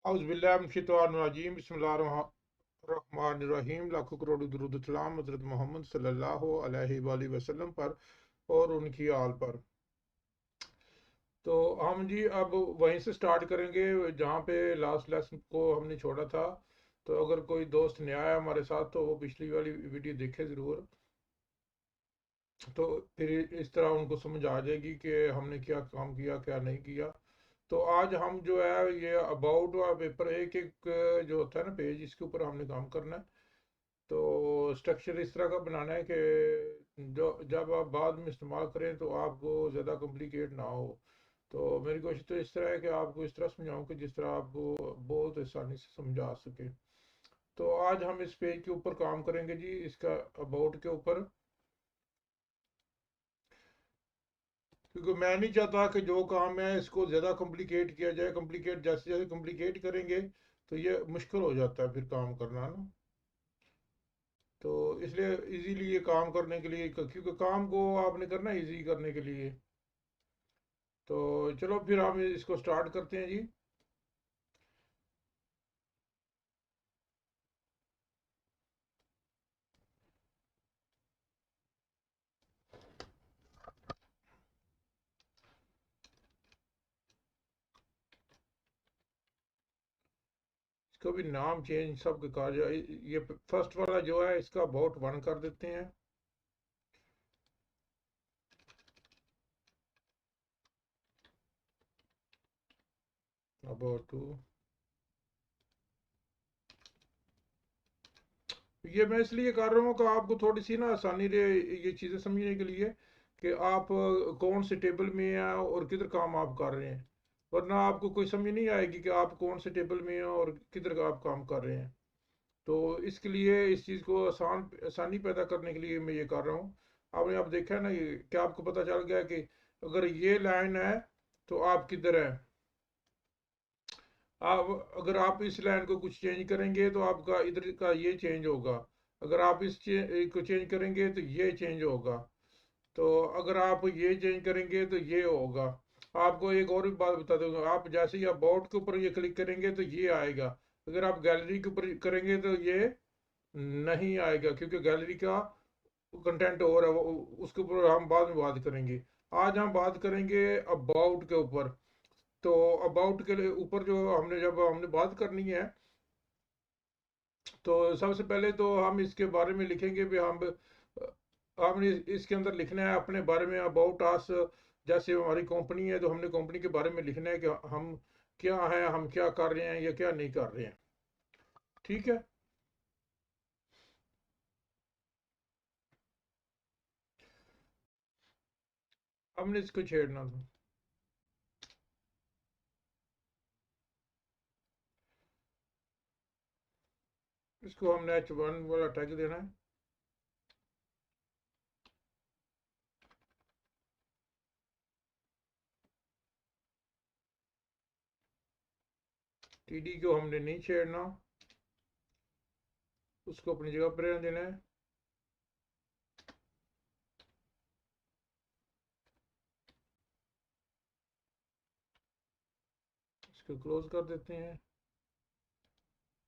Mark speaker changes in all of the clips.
Speaker 1: औज़ुबिल्लाहिमिनश्शैतानिर्रजीम बिस्मिल्लाहिर्रहमानिर्रहीम। लाखों करोड़ दुरूद सलाम हज़रत मोहम्मद सल्लल्लाहु अलैहि वसल्लम पर और उनकी आल पर। तो हम जी अब वहीं से स्टार्ट करेंगे जहाँ पे लास्ट लेसन को हमने छोड़ा था। तो अगर कोई दोस्त नया है हमारे साथ तो वो पिछली वाली वीडियो देखे ज़रूर, तो फिर इस तरह उनको समझ आ जाएगी कि हमने क्या काम किया क्या नहीं किया। तो आज हम जो है ये अबाउट पेपर एक एक जो होता है ना पेज, इसके ऊपर हमने काम करना है। तो स्ट्रक्चर इस तरह का बनाना है कि जो जब आप बाद में इस्तेमाल करें तो आपको ज़्यादा कॉम्प्लिकेट ना हो। तो मेरी कोशिश तो इस तरह है कि आपको इस तरह समझाऊं कि जिस तरह आपको बहुत आसानी से समझा आ सके। तो आज हम इस पेज के ऊपर काम करेंगे जी, इसका अबाउट के ऊपर। क्योंकि मैं नहीं चाहता कि जो काम है इसको ज़्यादा कॉम्प्लिकेट किया जाए। कॉम्प्लिकेट जैसे जैसे कॉम्प्लिकेट करेंगे तो ये मुश्किल हो जाता है फिर काम करना ना। तो इसलिए इजीली ये काम करने के लिए, क्योंकि काम को आपने करना है इजी करने के लिए। तो चलो फिर हम इसको स्टार्ट करते हैं जी। इसका भी नाम चेंज सब कहा जाए। ये फर्स्ट वाला जो है इसका अबाउट वन कर देते हैं। अबाउट टू, ये मैं इसलिए कर रहा हूँ कि आपको थोड़ी सी ना आसानी रहे ये चीज़ें समझने के लिए कि आप कौन से टेबल में हैं और किधर काम आप कर रहे हैं। वरना आपको कोई समझ नहीं आएगी कि आप कौन से टेबल में हैं और किधर का आप काम कर रहे हैं। तो इसके लिए इस चीज़ को आसानी पैदा करने के लिए मैं ये कर रहा हूँ। आपने आप देखा है ना, ये क्या आपको पता चल गया कि अगर ये लाइन है तो आप किधर है। आप अगर आप इस लाइन को कुछ चेंज करेंगे तो आपका इधर का ये चेंज होगा। अगर आप को चेंज करेंगे तो ये चेंज होगा। तो अगर आप ये चेंज करेंगे तो ये होगा। आपको एक और भी बात बता दूंगा, आप जैसे ही अबाउट के ऊपर ये क्लिक करेंगे तो ये आएगा। अगर आप गैलरी के ऊपर करेंगे तो ये नहीं आएगा, क्योंकि गैलरी का कंटेंट और है वो, उसके ऊपर हम बाद में बात करेंगे। आज हम बात करेंगे अबाउट के ऊपर। तो अबाउट के ऊपर जो हमने जब हमने बात करनी है, तो सबसे पहले तो हम इसके बारे में लिखेंगे भी हमने इसके अंदर लिखना है अपने बारे में अबाउट अस। जैसे हमारी कंपनी है तो हमने कंपनी के बारे में लिखना है कि हम क्या हैं, हम क्या कर रहे हैं या क्या नहीं कर रहे हैं। ठीक है। हमने इसको छेड़ना था। इसको हमने H1 वाला टैग देना है। TD को हमने नहीं छेड़ना, उसको अपनी जगह पर रहने देना है। इसको क्लोज कर देते हैं।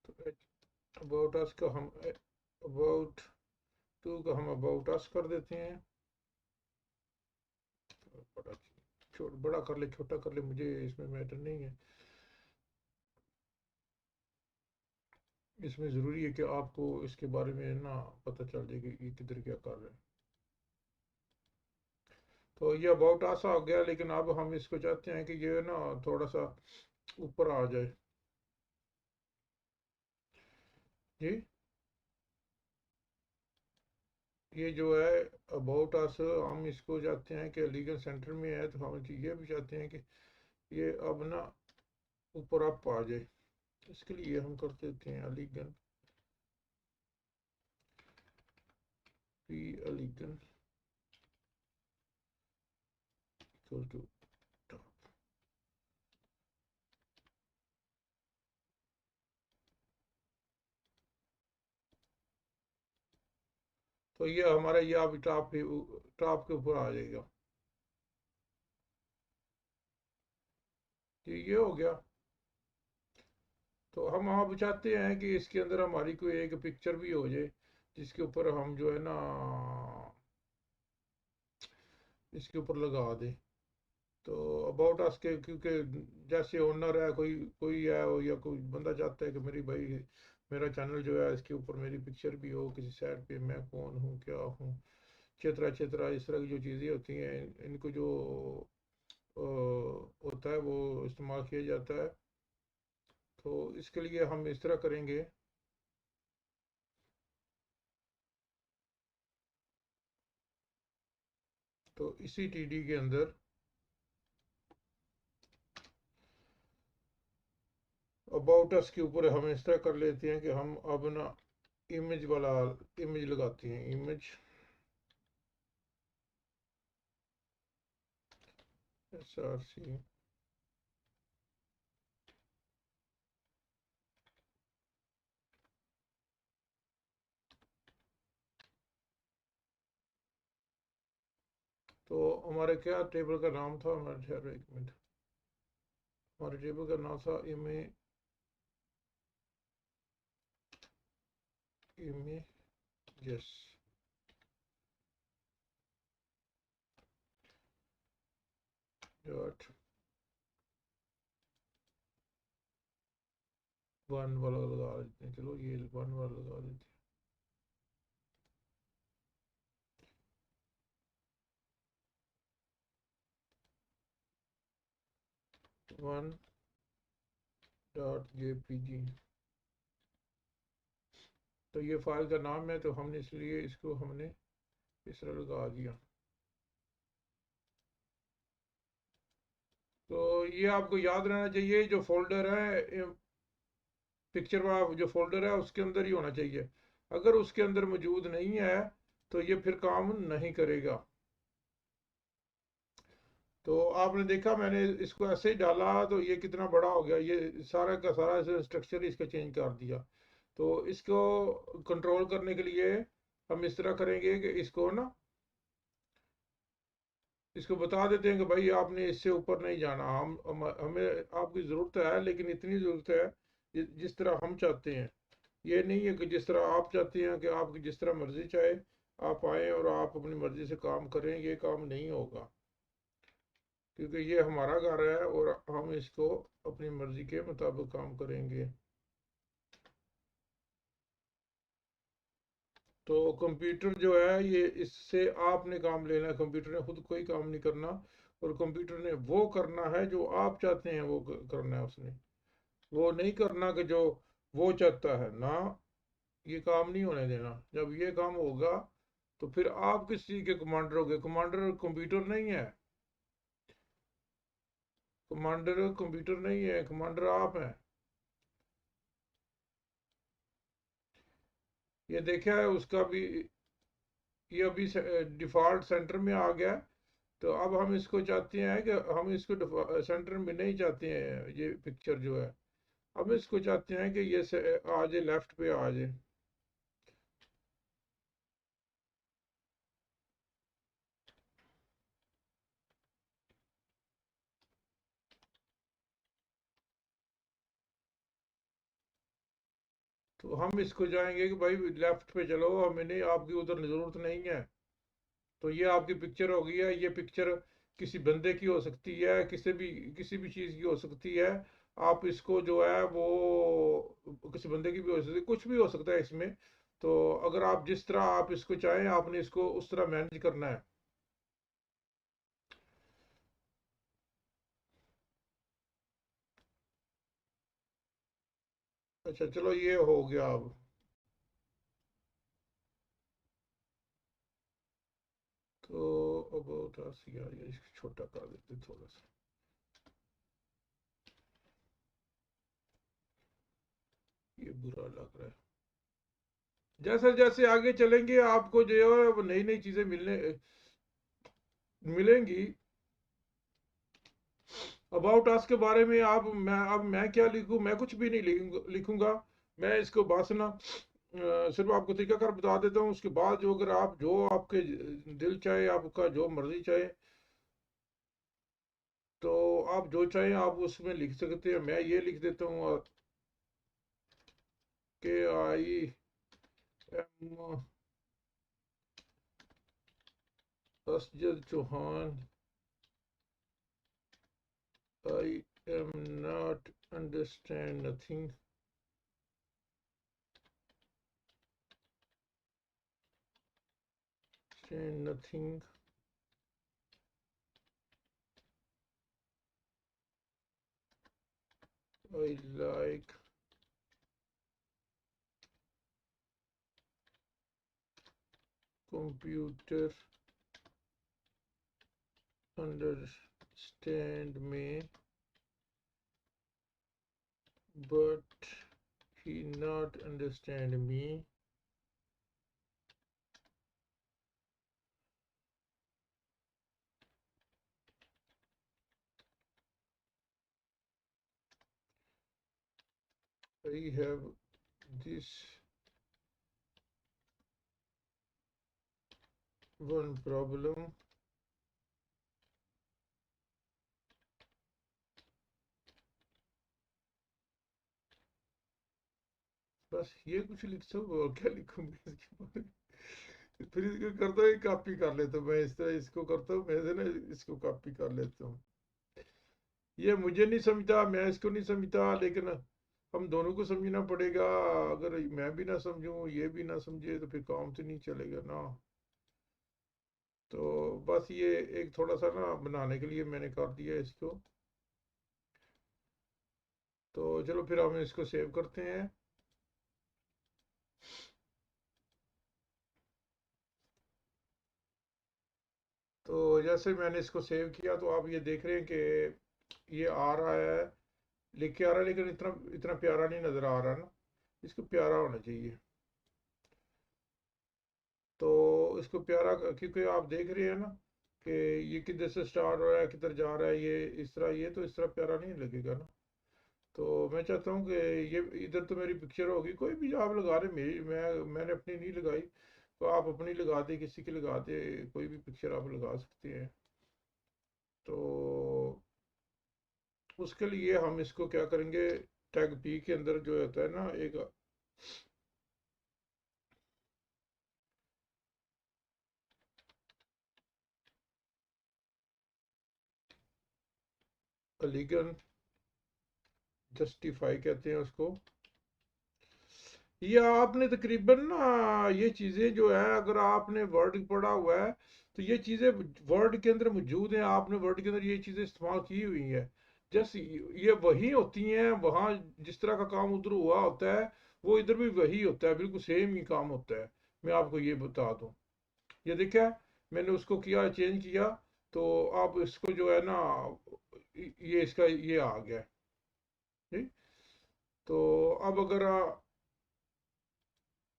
Speaker 1: तो अबाउट अस का हम अबाउट टू का हम अबाउट अस कर देते हैं। बड़ा बड़ा कर ले छोटा कर ले मुझे इसमें मैटर नहीं है। इसमें ज़रूरी है कि आपको इसके बारे में ना पता चल जाए कि ये किधर क्या कर रहे हैं। तो ये अबाउट अस आ गया, लेकिन अब हम इसको चाहते हैं कि ये ना थोड़ा सा ऊपर आ जाए जी। ये जो है अबाउट अस, हम इसको चाहते हैं कि लीगल सेंटर में है, तो हम ये भी चाहते हैं कि ये अब ना ऊपर अप आ जाए। इसके लिए हम कर देते हैं अलीगन, पी अलीगन इक्वल टू टॉप। तो ये हमारा ये अब टॉप के ऊपर आ जाएगा। ये हो गया। तो हम आप चाहते हैं कि इसके अंदर हमारी कोई एक पिक्चर भी हो जाए, जिसके ऊपर हम जो है ना इसके ऊपर लगा दें। तो अबाउट अस के, क्योंकि जैसे ओनर है कोई कोई है या कोई बंदा चाहता है कि मेरी भाई मेरा चैनल जो है इसके ऊपर मेरी पिक्चर भी हो, किसी साइड पे मैं कौन हूँ क्या हूँ, चित्रा चित्रा इस तरह की जो चीज़ें होती हैं इनको जो होता है वो इस्तेमाल किया जाता है। तो इसके लिए हम इस तरह करेंगे। तो इसी टीडी के अंदर अबाउट अस के ऊपर हम इस तरह कर लेते हैं कि हम अब ना इमेज वाला इमेज लगाते हैं, इमेज SRC। तो हमारे क्या टेबल का नाम था, हमारे ठहरो एक मिनट, हमारे टेबल का नाम था इमेजेस डॉट वन वाला लगा देते हैं, चलो ये वन वाला लगा देते हैं, वन डॉट JPG। तो ये फाइल का नाम है, तो हमने इसलिए इसको हमने इस तरह लगा दिया। तो ये आपको याद रहना चाहिए, जो फोल्डर है पिक्चर वाला जो फोल्डर है उसके अंदर ही होना चाहिए। अगर उसके अंदर मौजूद नहीं है तो ये फिर काम नहीं करेगा। तो आपने देखा मैंने इसको ऐसे ही डाला तो ये कितना बड़ा हो गया, ये सारा का सारा स्ट्रक्चर इसका चेंज कर दिया। तो इसको कंट्रोल करने के लिए हम इस तरह करेंगे कि इसको ना इसको बता देते हैं कि भाई आपने इससे ऊपर नहीं जाना, हमें आपकी ज़रूरत है लेकिन इतनी ज़रूरत है जिस तरह हम चाहते हैं। ये नहीं है कि जिस तरह आप चाहते हैं कि आपकी जिस तरह मर्जी चाहे आप आए और आप अपनी मर्जी से काम करें, ये काम नहीं होगा, क्योंकि ये हमारा घर है और हम इसको अपनी मर्जी के मुताबिक काम करेंगे। तो कंप्यूटर जो है ये इससे आपने काम लेना है, कंप्यूटर ने खुद कोई काम नहीं करना, और कंप्यूटर ने वो करना है जो आप चाहते हैं वो करना है उसने, वो नहीं करना कि जो वो चाहता है ना। ये काम नहीं होने देना। जब ये काम होगा तो फिर आप किस चीज़ के कमांडर होगे? कमांडर कंप्यूटर नहीं है, कमांडर कंप्यूटर नहीं है, कमांडर आप हैं। ये देखा है उसका भी, ये अभी डिफ़ॉल्ट सेंटर में आ गया। तो अब हम इसको चाहते हैं कि हम इसको सेंटर में नहीं चाहते हैं, ये पिक्चर जो है हम इसको चाहते हैं कि ये आ जाए, लेफ्ट पे आ जाए। तो हम इसको जाएंगे कि भाई लेफ्ट पे चलो, हमें नहीं, आपकी उधर ज़रूरत नहीं है। तो ये आपकी पिक्चर हो गई है। ये पिक्चर किसी बंदे की हो सकती है, किसी भी चीज़ की हो सकती है। आप इसको जो है वो किसी बंदे की भी हो सकती है, कुछ भी हो सकता है इसमें। तो अगर आप जिस तरह आप इसको चाहें आपने इसको उस तरह मैनेज करना है। अच्छा चलो ये हो गया अब। तो अब यार ये इसको छोटा कर देते थोड़ा सा, ये बुरा लग रहा है। जैसे जैसे आगे चलेंगे आपको जो है वो नई नई चीज़ें मिलेंगी। अबाउट अस के बारे में आप मैं क्या लिखूं? मैं कुछ भी नहीं लिखूंगा। मैं इसको बस ना सिर्फ आपको तरीकाकार बता देता हूँ। उसके बाद जो अगर आप जो आपके दिल चाहे, आपका जो मर्जी चाहे, तो आप जो चाहें आप उसमें लिख सकते हैं। मैं ये लिख देता हूँ। के I am Asjad Chauhan, I am not understand nothing, nothing, I like computer, understand me, but he not understand me. I have this one problem. बस ये कुछ लिखता हूँ और क्या लिखूंगा इसके बारे में। फिर इसको करता हूँ कॉपी कर लेता हूँ मैं, इस तरह इसको करता हूँ मैं से ना, इसको कॉपी कर लेता हूँ। ये मुझे नहीं समझता, मैं इसको नहीं समझता, लेकिन हम दोनों को समझना पड़ेगा। अगर मैं भी ना समझूं, ये भी ना समझे, तो फिर काम तो नहीं चलेगा ना। तो बस ये एक थोड़ा सा ना बनाने के लिए मैंने कर दिया इसको। तो चलो फिर हम इसको सेव करते हैं। तो जैसे मैंने इसको सेव किया तो आप ये देख रहे हैं कि ये आ रहा है, लिख के आ रहा है, लेकिन इतना इतना प्यारा नहीं नज़र आ रहा ना, इसको प्यारा होना चाहिए। तो इसको प्यारा, क्योंकि आप देख रहे हैं ना कि ये किधर से स्टार्ट हो रहा है किधर जा रहा है, ये इस तरह, ये तो इस तरह प्यारा नहीं लगेगा ना। तो मैं चाहता हूँ कि ये इधर तो मेरी पिक्चर होगी, कोई भी आप लगा रहे, मेरी मैंने अपनी नहीं लगाई, तो आप अपनी लगा दे, किसी की लगा दे, कोई भी पिक्चर आप लगा सकते हैं। तो उसके लिए हम इसको क्या करेंगे, टैग पी के अंदर जो होता है ना एक अलीगन जस्टिफाई कहते हैं उसको। ये आपने तकरीबन ना ये चीज़ें जो है, अगर आपने वर्ड पढ़ा हुआ है तो ये चीज़ें वर्ड के अंदर मौजूद हैं, आपने वर्ड के अंदर ये चीज़ें इस्तेमाल की हुई हैं। जैसे ये वही होती हैं, वहाँ जिस तरह का काम उधर हुआ होता है वो इधर भी वही होता है, बिल्कुल सेम ही काम होता है। मैं आपको ये बता दूँ, ये देखा मैंने उसको किया, चेंज किया, तो आप इसको जो है ना, ये इसका ये आ गया। ठीक। तो अब अगर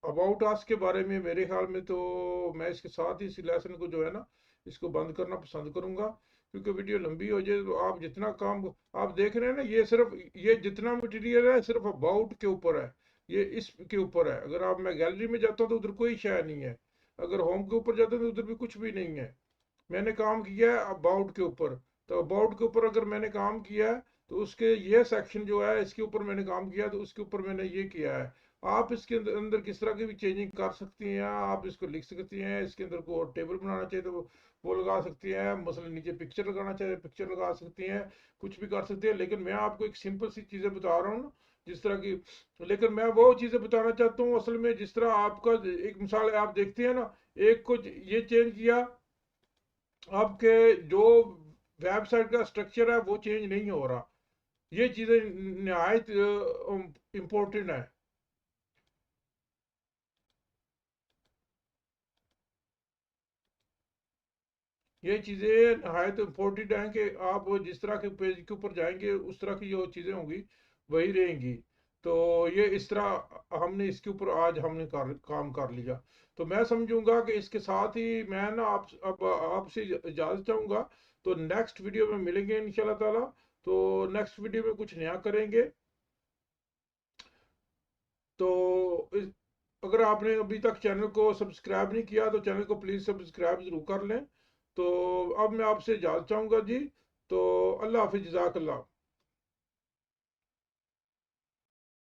Speaker 1: अबाउट अस के बारे में, मेरे ख्याल में तो मैं इसके साथ ही इस लेसन को जो है ना इसको बंद करना पसंद करूंगा, क्योंकि वीडियो लंबी हो जाए तो आप जितना काम आप देख रहे हैं ना, ये सिर्फ ये जितना मटेरियल है सिर्फ अबाउट के ऊपर है, ये इसके ऊपर है। अगर आप मैं गैलरी में जाता हूँ तो उधर कोई शय नहीं है, अगर होम के ऊपर जाता हूँ तो उधर भी कुछ भी नहीं है। मैंने काम किया है अबाउट के ऊपर, तो अबाउट के ऊपर अगर मैंने काम किया है तो उसके ये सेक्शन जो है इसके ऊपर मैंने काम किया, तो उसके ऊपर मैंने ये किया है। आप इसके अंदर अंदर किस तरह की भी चेंजिंग कर सकती हैं, आप इसको लिख सकती हैं, इसके अंदर को टेबल बनाना चाहिए तो वो लगा सकती हैं, मसलन नीचे पिक्चर लगाना चाहिए पिक्चर लगा सकती हैं, कुछ भी कर सकती हैं। लेकिन मैं आपको एक सिंपल सी चीज़ें बता रहा हूँ ना, जिस तरह की, लेकिन मैं वो चीज़ें बताना चाहता हूँ असल में, जिस तरह आपका एक मिसाल है, आप देखते हैं ना, एक को ये चेंज किया, आपके जो वेबसाइट का स्ट्रक्चर है वो चेंज नहीं हो रहा। ये चीज़ें नहायत इम्पोर्टेंट है। ये चीज़ें नहायत इम्पोर्टेंट हैं कि आप जिस तरह के पेज के ऊपर जाएंगे उस तरह की जो चीज़ें होंगी वही रहेंगी। तो ये इस तरह हमने इसके ऊपर आज हमने काम कर लिया। तो मैं समझूंगा कि इसके साथ ही मैं ना आप अब आपसे इजाज़त चाहूँगा। तो नेक्स्ट वीडियो में मिलेंगे इंशाल्लाह ताला। तो नेक्स्ट वीडियो में कुछ नया करेंगे। तो इस, अगर आपने अभी तक चैनल को सब्सक्राइब नहीं किया तो चैनल को प्लीज़ सब्सक्राइब ज़रूर कर लें। तो अब मैं आपसे इजाज़त चाहूँगा जी। तो अल्लाह हाफिज़, जज़ाकल्लाह।